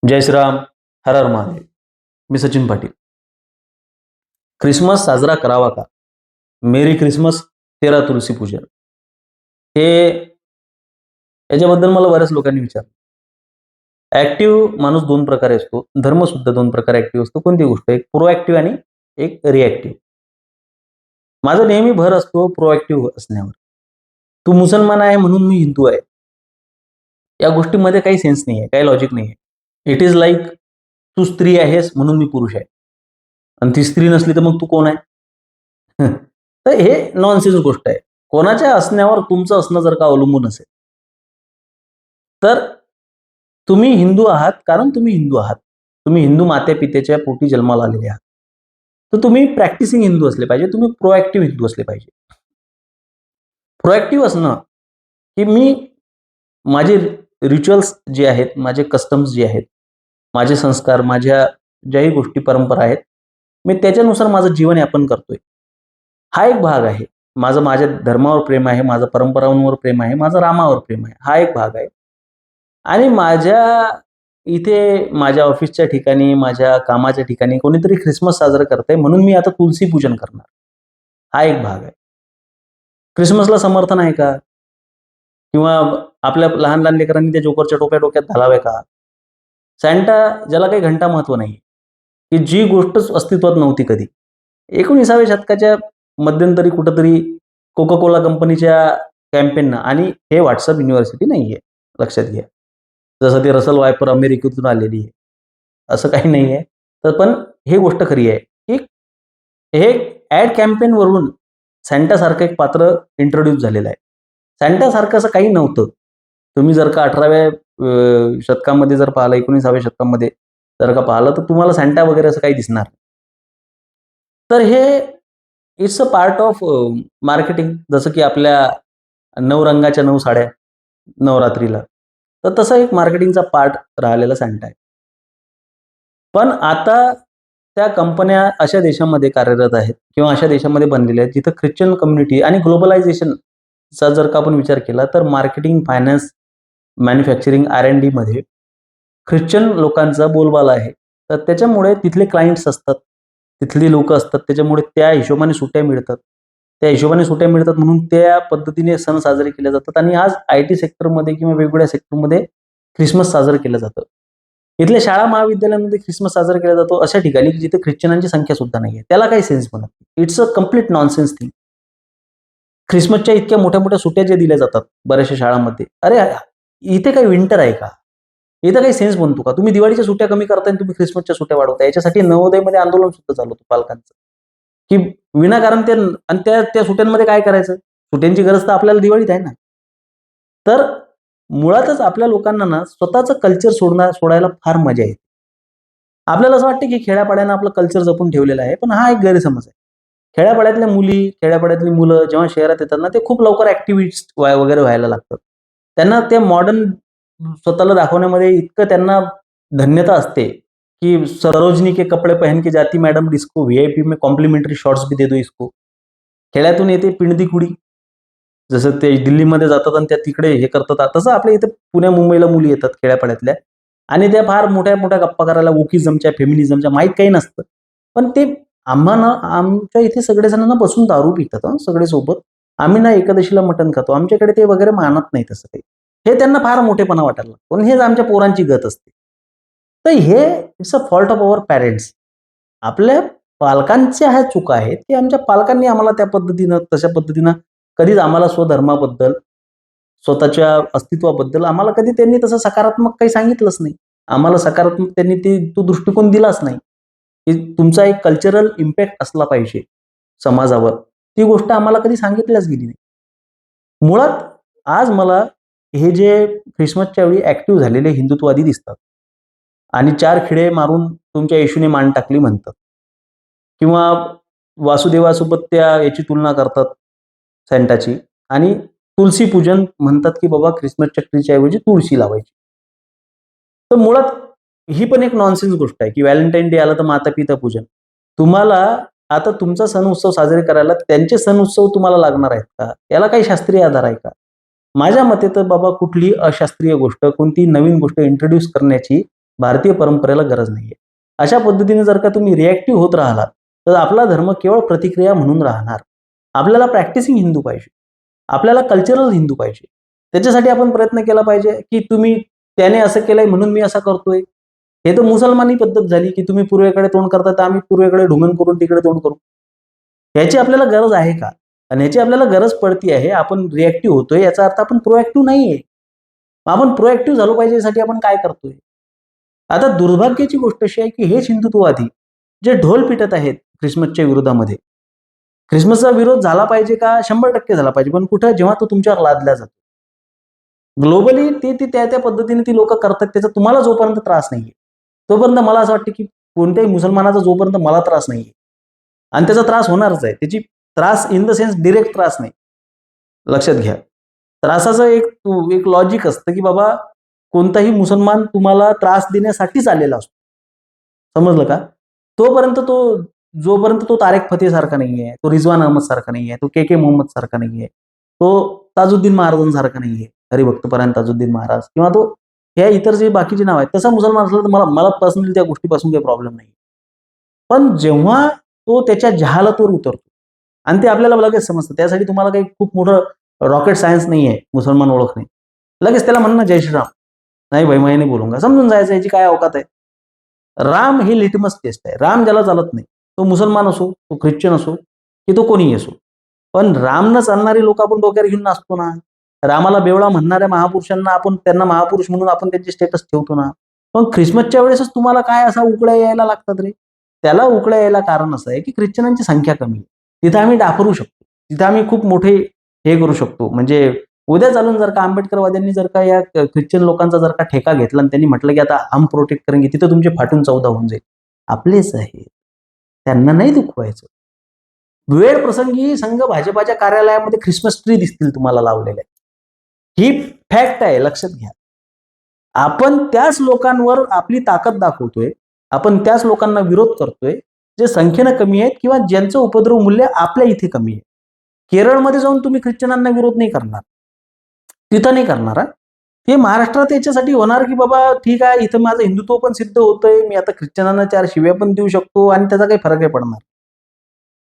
जय श्रीराम. हर हर महादेव. मी Sachin Patil. Christmas साजरा करावा का? मेरी ख्रिसमस तेरा तुलसी पूजन. हे याच्याबद्दल मला बऱ्याच लोकांनी विचारलं. ऍक्टिव्ह माणूस दोन प्रकारे असतो, धर्म सुद्धा दोन प्रकारे ऍक्टिव्ह असतो. कोणती गोष्ट? एक प्रोऍक्टिव्ह आणि एक रिॲक्टिव्ह. माझा नेहमी भर असतो प्रोऍक्टिव्ह असण्यावर. तू मुसलमान आहे म्हणून मी हिंदू आहे, या गोष्टीमध्ये काही सेन्स नाही आहे, काही लॉजिक नाही आहे. इट इज लाईक तू स्त्री आहेस म्हणून मी पुरुष आहे, आणि ती स्त्री नसली तर मग तू कोण आहे? तर हे नॉनसेन्स गोष्ट आहे. कोणाच्या असण्यावर तुमचं असणं जर का अवलंबून असेल, तर तुम्ही हिंदू आहात कारण तुम्ही हिंदू आहात. तुम्ही हिंदू माते पितेच्या पोटी जन्माला आलेले आहात. तर तुम्ही प्रॅक्टिसिंग हिंदू असले पाहिजे, तुम्ही प्रोऍक्टिव्ह हिंदू असले पाहिजे. प्रोऍक्टिव्ह असणं की मी माझे रिच्युअल्स जे आहेत, माझे कस्टम्स जे आहेत, माझे संस्कार, माझ्या ज्याही गोष्टी परंपरा आहेत, मी त्याच्यानुसार माझं जीवनयापन करतोय. हा एक भाग आहे. माझं माझ्या धर्मावर प्रेम आहे, माझं परंपरांवर प्रेम आहे, माझं रामावर प्रेम आहे. हा एक भाग आहे. आणि माझ्या इथे माझ्या ऑफिसच्या ठिकाणी, माझ्या कामाच्या ठिकाणी कोणीतरी ख्रिसमस साजरा करतंय म्हणून मी आता तुलसी पूजन करणार. हा एक भाग आहे. ख्रिसमसला समर्थन आहे का? किंवा आपल्या लहान-लहान लेकरांनी त्या जोकरच्या टोप्या डोक्यात घालाव्या का? सॅन्टा ज्याला काही घंटा महत्त्व नाही, की जी गोष्टच अस्तित्वात नव्हती कधी. 19व्या शतकाच्या मध्यंतरी कुठेतरी कोका-कोला कंपनीच्या कॅम्पेननं, आणि हे WhatsApp युनिव्हर्सिटी नाहीये, लक्षात घ्या. जसं ते रसल वायपर अमेरिकेतून आलेली आहे, असं काही नाहीये. तर पण ही गोष्ट खरी आहे, की हे ॲड कॅम्पेनवरून सॅन्टासारखं एक पात्र इंट्रोड्यूस झालेलं आहे. सॅन्टासारखं असं काही नव्हतं. तुम्ही जर का 18व्या शतकामध्ये जर पाहिलं, 19व्या शतकामध्ये जर का पाहिलं, तर तुम्हाला सॅन्टा वगैरे असं काही दिसणार नाही. तर हे it's a part of marketing. जसं की आपल्या 9 रंगाच्या 9 साड्या नवरात्रीला. तर तसा एक मार्केटिंगचा पार्ट राहिलेला सॅन्टा आहे. पण आता त्या कंपन्या अशा देशामध्ये कार्यरत आहेत किंवा अशा देशामध्ये बनलेल्या आहेत, जिथं ख्रिश्चन कम्युनिटी आणि ग्लोबलायझेशनचा जर का आपण विचार केला, तर मार्केटिंग, फायनान्स, मॅन्युफॅक्चरिंग, R&Dमध्ये ख्रिश्चन लोकांचा बोलबाला आहे. तर त्याच्यामुळे तिथले क्लायंट्स असतात, तिथली लोकं असतात. त्याच्यामुळे त्या हिशोबाने सुट्ट्या मिळतात. त्या हिशोबाने सुट्ट्या मिळतात म्हणून त्या पद्धतीने सण साजरे केले जातात. आणि आज IT सेक्टरमध्ये किंवा वेगवेगळ्या सेक्टरमध्ये ख्रिसमस साजरं केलं जातं. इथल्या शाळा महाविद्यालयांमध्ये ख्रिसमस साजरा केला जातो अशा ठिकाणी, की जिथे ख्रिश्चनांची संख्या सुद्धा नाहीये. त्याला काही सेन्स बनत नाही. It's a complete nonsense thing. ख्रिसमसच्या इतक्या मोठ्या-मोठ्या सुट्ट्या ज्या दिल्या जातात बऱ्याचशा शाळांमध्ये. अरे, इथे काही विंटर आहे का? इथं काही सेन्स बनतो का? तुम्ही दिवाळीच्या सुट्ट्या कमी करताय आणि तुम्ही ख्रिसमसच्या सुट्ट्या वाढवताय. याच्यासाठी नवोदयमध्ये आंदोलन सुद्धा चालू होतं पालकांचं, की विनाकारण ते, आणि त्या त्या सुट्ट्यांमध्ये काय करायचं? सुट्ट्यांची गरज तर आपल्याला दिवाळीत आहे ना. तर मुळातच आपल्या लोकांना ना स्वतःचं कल्चर सोडायला फार मजा येते. आपल्याला असं वाटतं, की खेड्यापाड्यानं आपलं कल्चर जपून ठेवलेलं आहे. पण हा एक गैरसमज आहे. खेड्यापाड्यातल्या मुली, खेड्यापाड्यातली मुलं जेव्हा शहरात येतात ना, ते खूप लवकर ॲक्टिव्हिस्ट वगैरे व्हायला लागतात. त्यांना ते मॉडर्न स्वतःला दाखवण्यामध्ये इतकं त्यांना धन्यता असते, कि सरोजनी के कपडे पहन के जाती मैडम डिस्को, VIP में कॉम्प्लिमेंटरी शॉर्ट्स भी दे दो इसको. खेड्यातून येते पिंडती कुडी. जसं ते दिल्लीमध्ये जातात आणि त्या तिकडे हे करतात. तसं आपल्या इथे पुण्या मुंबईला मुली येतात खेड्यापाड्यातल्या, आणि त्या फार मोठ्या-मोठ्या गप्पा करायला, वोकिझमच्या, फेमिनिझमच्या, माहीत काही नसतं. पण ते आम्हाला, आमच्या इथे सगळेजण ना बसून दारू पितात सगळे सोबत. आम्ही ना एकादशीला मटण खातो. आमच्याकडे ते वगैरे मानत नाही तसं काही. हे त्यांना फार मोठेपणा वाटायला लागतो आणि हेच आमच्या पोरांची गत असते. तर हे it's a fault of our parents. आपल्या पालकांच्या ह्या चुका आहेत, की आमच्या पालकांनी आम्हाला त्या पद्धतीनं, तशा पद्धतीनं कधीच आम्हाला स्वधर्माबद्दल, स्वतःच्या अस्तित्वाबद्दल आम्हाला कधी त्यांनी तसं सकारात्मक काही सांगितलंच नाही. आम्हाला सकारात्मक त्यांनी तो दृष्टिकोन दिलाच नाही, की तुमचा एक कल्चरल इम्पॅक्ट असला पाहिजे समाजावर. ती गोष्ट आम्हाला कधी सांगितल्याच गेली नाही. मुळात आज मला हे जे ख्रिसमसच्या वेळी ॲक्टिव्ह झालेले हिंदुत्ववादी दिसतात आणि 4 खिळे मारून तुमच्या येशूने मान टाकली म्हणतात, किंवा वासुदेवासोबत त्या याची तुलना करतात सॅन्टाची, आणि तुलसी पूजन म्हणतात, की बाबा ख्रिसमसच्या ट्रीच्या ऐवजी तुळशी लावायची. तर मुळात ही पण एक नॉनसेन्स गोष्ट आहे, की व्हॅलेंटाईन डे आला तर माता-पिता पूजन. तुम्हाला आता तुमचा सण उत्सव साजरे करायला त्यांचे सण उत्सव तुम्हाला लागणार आहेत का? याला काही शास्त्रीय आधार आहे का? माझ्या मते तर बाबा कुठलीही अशास्त्रीय गोष्ट, कोणतीही नवीन गोष्ट इंट्रोड्यूस करण्याची भारतीय परंपरेला गरज नाहीये. अशा पद्धतीने जर का तुम्ही रिॲक्टिव्ह होत राहिलात, तर आपला धर्म केवळ प्रतिक्रिया म्हणून राहणार. आपल्याला प्रॅक्टिसिंग हिंदू पाहिजे. आपल्याला कल्चरल हिंदू पाहिजे. त्याच्यासाठी आपण प्रयत्न केला पाहिजे, की तुम्ही त्याने असं केलंय म्हणून मी असं करतोय. हे तर मुसलमानी पद्धत झाली, की तुम्ही पूर्वेकडे तोंड करता, तर आम्ही पूर्वेकडे ढुंगण करून तिकडे तोंड करू. याची आपल्याला गरज आहे का? आणि याची आपल्याला गरज पडती आहे. आपण रिॲक्टिव्ह होतोय याचा अर्थ आपण प्रोएक्टिव्ह नाहीये. आपण प्रोएक्टिव्ह झालो पाहिजे यासाठी आपण काय करतोय? आता दुर्भाग्याची गोष्ट अशी आहे, की हेच हिंदुत्ववादी जे ढोल पिटत आहेत ख्रिसमसच्या विरोधामध्ये. ख्रिसमसचा विरोध झाला पाहिजे का? 100% झाला पाहिजे. पण कुठं? जेव्हा तो तुमच्यावर लादला जातो. ग्लोबली ते त्या पद्धतीने ती लोकं करतात. त्याचा तुम्हाला जोपर्यंत त्रास नाहीये, तोपर्यंत मला असं वाटतं, की कोणत्याही मुसलमानाचा जोपर्यंत मला त्रास नाहीये आणि त्याचा त्रास होणारच आहे. त्याची त्रास इन द सेन्स डायरेक्ट त्रास नाही. लक्षात घ्या. त्रासाचं एक लॉजिक असतं, की बाबा कोणताही मुसलमान तुम्हाला त्रास देण्यासाठीच आलेला असतो. समजलं का? तोपर्यंत तो जोपर्यंत तो तारेक फतेहसारखा नाहीये, तो रिजवान अहमदसारखा नाहीये, तो के मोहम्मदसारखा नाहीये, तो ताजुद्दीन महाराजांसारखा नाहीये, हरिभक्तपरायण ताजुद्दीन महाराज किंवा तो ह्या इतर जे बाकीची नाव आहेत, तसा मुसलमान असला तर मला मला पर्सनली त्या गोष्टीपासून काही प्रॉब्लेम नाही. पण जेव्हा तो त्याच्या जहालतवर उतरतो आणि ते आपल्याला लगेच समजतं. त्यासाठी तुम्हाला काही खूप मोठं रॉकेट सायन्स नाहीये मुसलमान ओळखणे. लगेच त्याला म्हणणं जय श्रीराम. नाही भाई मैं नहीं बोलूंगा. समजून जायचं याची काय अवकात आहे. राम ही लिटमस टेस्ट आहे. राम ज्याला चालत नाही. तो मुसलमान असो, तो ख्रिश्चन असो, की तो कोणीही असो. पण राम न चालणारी लोक आपण डोक्यावर घेऊन नाचतो ना. रामाला बेवडा म्हणणाऱ्या महापुरुषांना आपण त्यांना महापुरुष म्हणून आपण त्यांचे स्टेटस ठेवतो ना. पण ख्रिसमसच्या वेळेसच तुम्हाला काय असा उकळ्या यायला लागतात रे? त्याला उकळ्या यायला कारण असं आहे, की ख्रिश्चनांची संख्या कमी आहे. तिथं आम्ही डाफरू शकतो. तिथं आम्ही खूप मोठे हे करू शकतो. म्हणजे उद्या चालून जर का आंबेडकरवाद्यांनी जर का या ख्रिश्चन लोकांचा जर का ठेका घेतला आणि त्यांनी म्हटलं, की आता हम प्रोटेक्ट करेंगे, तिथं तुमचे फाटून 14 होऊन जाईल. आपलेच आहे. त्यांना नाही दुखवायचं. वेळ प्रसंगी संघ भाजपाच्या कार्यालयामध्ये ख्रिसमस ट्री दिसतील तुम्हाला लावलेल्या. ही फॅक्ट आहे, लक्षात घ्या. आपण त्याच लोकांवर आपली ताकद दाखवतोय. आपण त्याच लोकांना विरोध करतोय, जे संख्येनं कमी आहेत किंवा ज्यांचं उपद्रव मूल्य आपल्या इथे कमी आहे. केरळमध्ये जाऊन तुम्ही ख्रिश्चनांना विरोध नाही करणार. तिथं नाही करणार हां. ते महाराष्ट्रात याच्यासाठी होणार, की बाबा ठीक आहे, इथं माझं हिंदुत्व पण सिद्ध होतंय. मी आता ख्रिश्चनांना 4 शिव्या पण देऊ शकतो आणि त्याचा काही फरक नाही पडणार.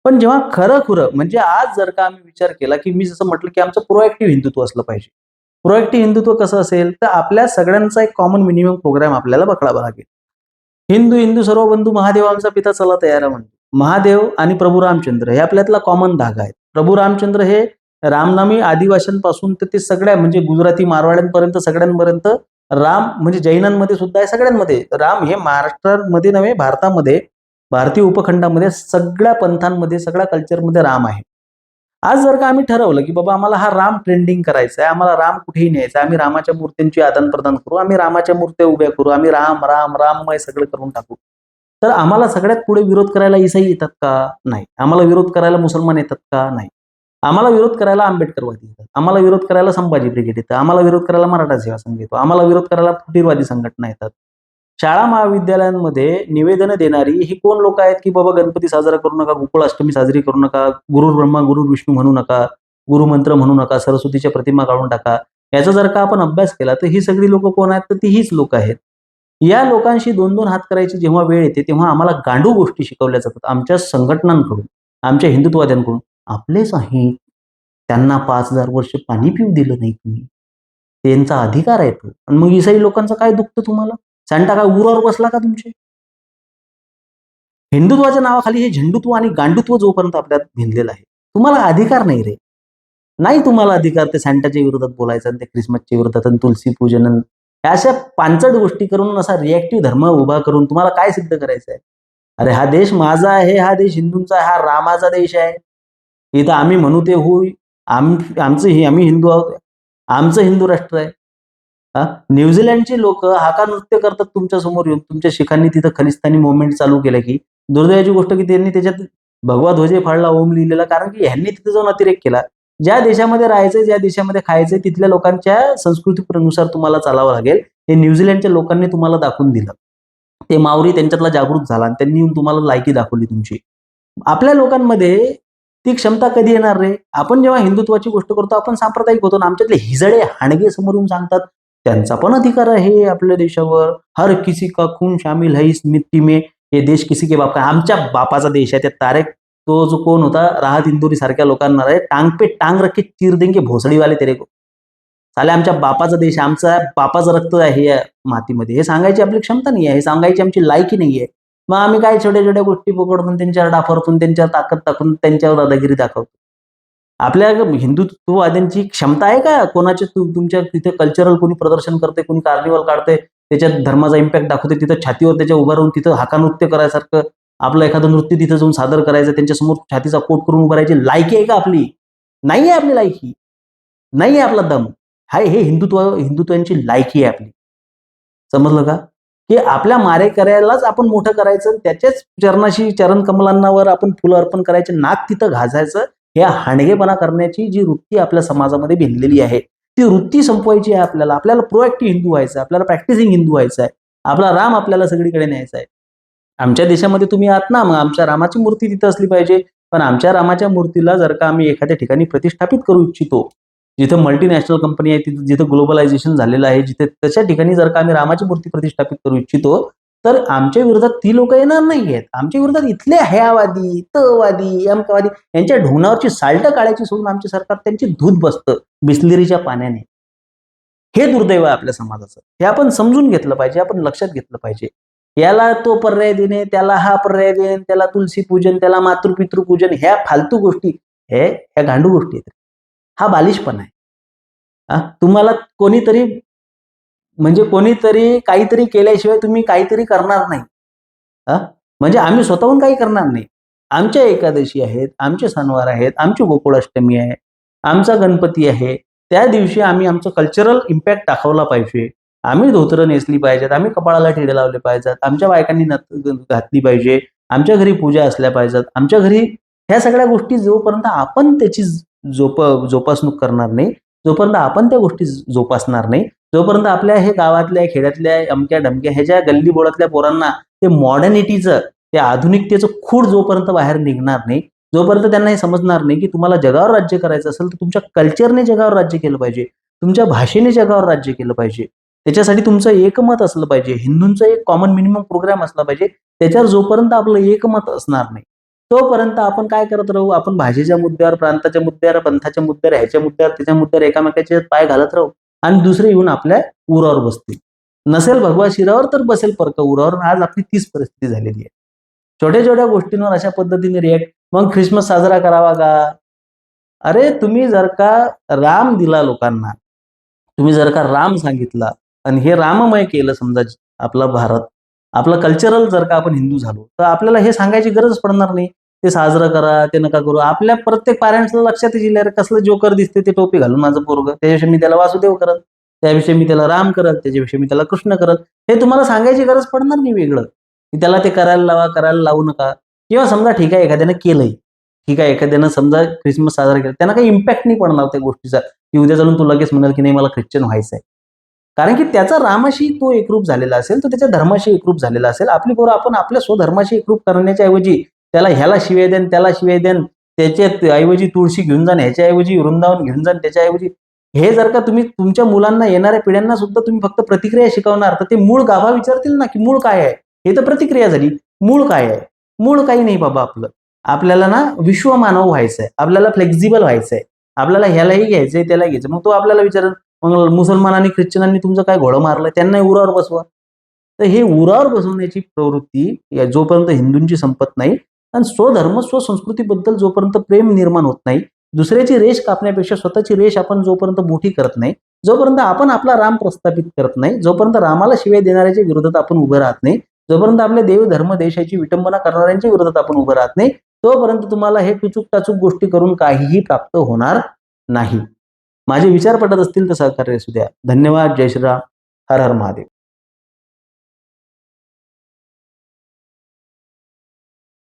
पण जेव्हा खरं-खुरं म्हणजे आज जर का आम्ही विचार केला, की मी जसं म्हटलं, की आमचं प्रोएक्टिव्ह हिंदुत्व असलं पाहिजे. प्रोएक्टिव्ह हिंदुत्व कसं असेल, तर आपल्या सगळ्यांचा एक कॉमन मिनिमम प्रोग्राम आपल्याला पकडावा लागेल. हिंदू, हिंदू सर्व बंधू महादेव आमचा पिता चला तयार म्हणतो. महादेव आणि प्रभू रामचंद्र हे आपल्यातला कॉमन धागा आहे. प्रभू रामचंद्र हे रामनामी आदिवासींपासून तर ते सगळ्या म्हणजे गुजराती मारवाड्यांपर्यंत सगळ्यांपर्यंत राम म्हणजे जैनांमध्ये सुद्धा आहे, सगळ्यांमध्ये. राम हे महाराष्ट्रामध्ये नव्हे, भारतामध्ये, भारतीय उपखंडामध्ये सगळ्या पंथांमध्ये, सगळ्या कल्चरमध्ये राम आहे. आज जर का आम्ही ठरवलं, की बाबा आम्हाला हा राम ट्रेंडिंग करायचा आहे, आम्हाला राम कुठेही न्यायचा आहे, आम्ही रामाच्या मूर्त्यांची आदान-प्रदान करू, आम्ही रामाच्या मूर्त्या उभ्या करू, आम्ही राम, राम, राममय सगळं करून टाकू. तर आम्हाला सगळ्यात पुढे विरोध करायला ईसाई येतात का? नाही. आम्हाला विरोध करायला मुसलमान येतात का? नाही. आम्हाला विरोध करायला आंबेडकरवादी येतात. आम्हाला विरोध करायला संभाजी ब्रिगेड येतं. आम्हाला विरोध करायला मराठा सेवा संघ येतो. आम्हाला विरोध करायला फुटीरवादी संघटना येतात. शाळा महाविद्यालयांमध्ये निवेदनं देणारी ही कोण लोक आहेत, की बाबा गणपती साजरा करू नका, गोकुळाष्टमी साजरी करू नका, गुरुर् ब्रह्मा गुरुर् विष्णू म्हणू नका, गुरुमंत्र म्हणू नका, सरस्वतीच्या प्रतिमा काढून टाका. याचा जर का आपण अभ्यास केला तर ही सगळी लोकं कोण आहेत? तर ती हीच लोकं आहेत. या लोकांशी 2-2 हात करायची जेव्हा वेळ येते, तेव्हा आम्हाला गांडूळ गोष्टी शिकवल्या जातात आमच्या संघटनांकडून, आमच्या हिंदुत्ववाद्यांकडून. आपलेच आहेत. त्यांना 5,000 वर्ष पाणी पिऊ दिलं नाही तुम्ही. त्यांचा अधिकार आहे तो. आणि मग इसाई लोकांचं काय दुखतं तुम्हाला? सांता काय उरावर बसला का तुमचे? हिंदुत्वाच्या नावाखाली हे झेंडुत्व आणि गांडुत्व जोपर्यंत आपल्यात भिनलेलं आहे, तुम्हाला अधिकार नाही रे. नाही तुम्हाला अधिकार ते सांताच्या विरोधात बोलायचा आणि ते ख्रिसमसच्या विरोधात आणि तुलसी पूजन आणि अशा पानचट गोष्टी करून असा रिएक्टिव्ह धर्म उभा करून तुम्हाला काय सिद्ध करायचं आहे? अरे हा देश माझा आहे, हा देश हिंदूंचा आहे, हा रामाचा देश आहे. इथं आम्ही म्हणू ते होईल. आम्ही हिंदू आहोत. आमचं हिंदू राष्ट्र आहे. हां, न्यूझीलंडची लोकं हाका नृत्य करतात तुमच्या समोर येऊन. तुमच्या शिखांनी तिथं खलिस्तानी मूव्हमेंट चालू केलं, की दुर्दैवाची गोष्ट की त्यांनी त्याच्यात भगवा ध्वज फाडला, ओम लिहिलेला. कारण की ह्यांनी तिथे जाऊन अतिरेक केला. ज्या देशामध्ये राहायचंय, ज्या देशामध्ये खायचंय, तिथल्या लोकांच्या संस्कृतीनुसार तुम्हाला चालावं लागेल. हे न्यूझीलंडच्या लोकांनी तुम्हाला दाखवून दिलं. ते मावरी त्यांच्यातला जागृत झाला आणि त्यांनी येऊन तुम्हाला लायकी दाखवली तुमची. आपल्या लोकांमध्ये ती क्षमता कधी येणार रे? आपण जेव्हा हिंदुत्वाची गोष्ट करतो, आपण सांप्रदायिक होतो ना. आमच्यातले हिजडे हाणगे समोर येऊन सांगतात, त्यांचा पण अधिकार आहे आपल्या देशावर. हर किसी का खून शामिल है इस मिट्टी में, हे देश किसी के बाप का. आमच्या बापाचा देश आहे. त्या तारेक, तो जो कोण होता, राहत इंदोरी सारख्या लोकांना रे टांग पे टांग रख के चीर देंगे भोसडी वाले तेरे को. साले आमच्या बापाचा देश, आमचा बापाचं रक्त आहे या मातीमध्ये, हे सांगायची आपली क्षमता नाही आहे, हे सांगायची आमची लायकी नाही आहे. मग आम्ही काय छोट्या छोट्या गोष्टी पकडून त्यांच्यावर डाफरतून त्यांच्यावर ताकद टाकून त्यांच्यावर दादागिरी दाखवतो. आपल्या हिंदुत्ववाद्यांची क्षमता आहे का कोणाचे तुमच्या तिथे कल्चरल कोणी प्रदर्शन करते, कोणी कार्निवल काढते, त्याच्यात धर्माचा इम्पॅक्ट दाखवते, तिथं छातीवर त्याच्या उभं राहून तिथं हाका नृत्य करायसारखं आपलं एखादं नृत्य तिथं जाऊन सादर करायचं, त्यांच्यासमोर छातीचा कोट करून उभं राहायची लायकी आहे का आपली? नाही आहे आपली लायकी, नाही आहे आपला दम. हाय, हे हिंदुत्वाची लायकी आहे आपली. समजलं का? की आपल्या मारेकऱ्यालाच आपण मोठं करायचं, त्याच्याच चरण कमलांवर आपण फुलं अर्पण करायचे, नाक तिथं घासायचं. या हाणगेपणा करण्याची जी वृत्ती आपल्या समाजामध्ये भिनलेली आहे, ती वृत्ती संपवायची आहे आपल्याला. आपल्याला प्रोएक्टिव्ह हिंदू व्हायचं आहे, आपल्याला प्रॅक्टिसिंग हिंदू व्हायचं आहे. आपला राम आपल्याला सगळीकडे न्यायचा आहे. आमच्या देशामध्ये तुम्ही आहात ना, मग आमच्या रामाची मूर्ती तिथं असली पाहिजे. पण आमच्या रामाच्या मूर्तीला जर का आम्ही एखाद्या ठिकाणी प्रतिष्ठापित करू इच्छितो, जिथं मल्टीनॅशनल कंपनी आहे, जिथं ग्लोबलायझेशन झालेलं आहे, जिथे तशा ठिकाणी जर का आम्ही रामाची मूर्ती प्रतिष्ठापित करू इच्छितो, तर आमच्या विरोधात ती लोक येणार नाहीयेत. आमच्या विरोधात इथले हयावादी, तवादी, अमकवादी यांच्या ढोंगणावरची साल्टं काढायची सोडून आमचे सरकार त्यांची धूत बसतं बिस्लेरीच्या पाण्याने. हे दुर्दैव आहे आपल्या समाजाचं. हे आपण समजून घेतलं पाहिजे, आपण लक्षात घेतलं पाहिजे. याला तो पर्याय देणे, त्याला हा पर्याय देणे, त्याला तुलसी पूजन, त्याला मातृपितृ पूजन, ह्या फालतू गोष्टी, ह्या गांडू गोष्टी आहेत. हा बालिशपणा आहे. तुम्हाला कोणीतरी काहीतरी केल्याशिवाय तुम्ही काहीतरी करणार नाही. म्हणजे आम्ही स्वतःहून काही करणार नाही. आमच्या एकादशी आहेत, आमचे सणवार आहेत, आमची गोकुळाष्टमी आहे, आमचा गणपती आहे. त्या दिवशी आम्ही आमचं कल्चरल इम्पॅक्ट दाखवला पाहिजे. आम्ही धोतरं नेसली पाहिजेत, आम्ही कपाळाला टिळे लावले पाहिजेत, आमच्या बायकांनी नथ घातली पाहिजे, आमच्या घरी पूजा असल्या पाहिजेत, आमच्या घरी ह्या सगळ्या गोष्टी जोपर्यंत आपण त्याची जोपासणूक करणार नाही, जोपर्यंत आपण त्या गोष्टी जोपासणार नाही, जोपर्यंत आपल्या हे गावातल्या, खेड्यातल्या, अमक्या ढमक्या ह्याच्या गल्ली बोळातल्या पोरांना ते मॉडर्निटीचं, ते आधुनिकतेचं खूळ जोपर्यंत बाहेर निघणार नाही, जोपर्यंत त्यांना हे समजणार नाही की तुम्हाला जगावर राज्य करायचं असेल तर तुमच्या कल्चरने जगावर राज्य केलं पाहिजे, तुमच्या भाषेने जगावर राज्य केलं पाहिजे. त्याच्यासाठी तुमचं एकमत असलं पाहिजे. हिंदूंचं एक कॉमन मिनिमम प्रोग्राम असला पाहिजे. त्याच्यावर जोपर्यंत आपलं एकमत असणार नाही, तोपर्यंत आपण काय करत राहू? आपण भाषेच्या मुद्द्यावर, प्रांताच्या मुद्द्यावर, पंथाच्या मुद्द्यावर, ह्याच्या मुद्द्यावर, त्याच्या मुद्द्यावर एकामेकाचे पाय घालत राहू आणि दुसरे येऊन आपल्या उरावर बसतील. नसेल भगवा शिरावर तर बसेल परक उरावर. आज आपली तीच परिस्थिती झालेली आहे. छोट्या छोट्या गोष्टींवर अशा पद्धतीने रिॲक्ट. मग ख्रिसमस साजरा करावा का? अरे तुम्ही जर का राम दिला लोकांना, तुम्ही जर का राम सांगितला आणि हे राममय केलं समजा आपला भारत, आपलं कल्चरल जर का आपण हिंदू झालो, तर आपल्याला हे सांगायची गरज पडणार नाही. ते साजरं करा, ते नका करू. आपल्या प्रत्येक पॅरेंट्सला लक्षात येईल, अरे कसलं जोकर दिसते ते टोपी घालून माझं पोरगं, त्याच्याविषयी मी त्याला वासुदेव करत, त्याविषयी मी त्याला राम करत, त्याच्याविषयी मी त्याला कृष्ण करत. हे तुम्हाला सांगायची गरज पडणार नाही वेगळं, की त्याला ते करायला लावू नका. किंवा समजा ठीक आहे एखाद्यानं केलंय, ठीक आहे एखाद्यानं समजा ख्रिसमस साजरा केला, त्यांना काही इम्पॅक्ट नाही पडणार त्या गोष्टीचा, की उद्या चालून तो लगेच म्हणाल की नाही मला ख्रिश्चन व्हायचं आहे. कारण की त्याचा रामाशी तो एकरूप झालेला असेल, तो त्याच्या धर्माशी एकरूप झालेला असेल. आपली पोरं आपण आपल्या स्वधर्माशी एकरूप करण्याच्या ऐवजी त्याला ह्याला शिवाय देन, त्याला शिवाय देन, त्याच्या ऐवजी तुळशी घेऊन जाण, ह्याच्याऐवजी वृंदावन घेऊन जाण, त्याच्याऐवजी हे जर का तुम्ही तुमच्या मुलांना, येणाऱ्या पिढ्यांना सुद्धा तुम्ही फक्त प्रतिक्रिया शिकवणार, तर ते मूळ गाभा विचारतील ना, की मूळ काय आहे? हे तर प्रतिक्रिया झाली. मूळ काय आहे? मूळ काही नाही बाबा आपलं. आपल्याला ना विश्वमानव व्हायचंय, आपल्याला फ्लेक्झिबल व्हायचंय, आपल्याला ह्यालाही घ्यायचंय, त्यालाही घ्यायचं. मग तो आपल्याला विचारेल, मग मुसलमानांनी, ख्रिश्चनांनी तुमचं काय घोडं मारलं, त्यांना उरावर बसवा. तर हे उरावर बसवण्याची प्रवृत्ती जोपर्यंत हिंदूंची संपत नाही आणि स्वधर्म स्वसंस्कृतीबद्दल जोपर्यंत प्रेम निर्माण होत नाही, दुसऱ्याची रेष कापण्यापेक्षा स्वतःची रेष आपण जोपर्यंत मोठी करत नाही, जोपर्यंत आपण आपला राम प्रस्थापित करत नाही, जोपर्यंत रामाला शिवाय देणाऱ्याच्या विरोधात आपण उभं राहत नाही, जोपर्यंत आपल्या देव धर्म देशाची विटंबना करणाऱ्यांच्या विरोधात आपण उभं राहत नाही, तोपर्यंत तुम्हाला हे टुचूक टाचूक गोष्टी करून काहीही प्राप्त होणार नाही. माझे विचार पटत असतील तर सहकार्य असू द्या. धन्यवाद. जय श्रीराम. हर हर महादेव.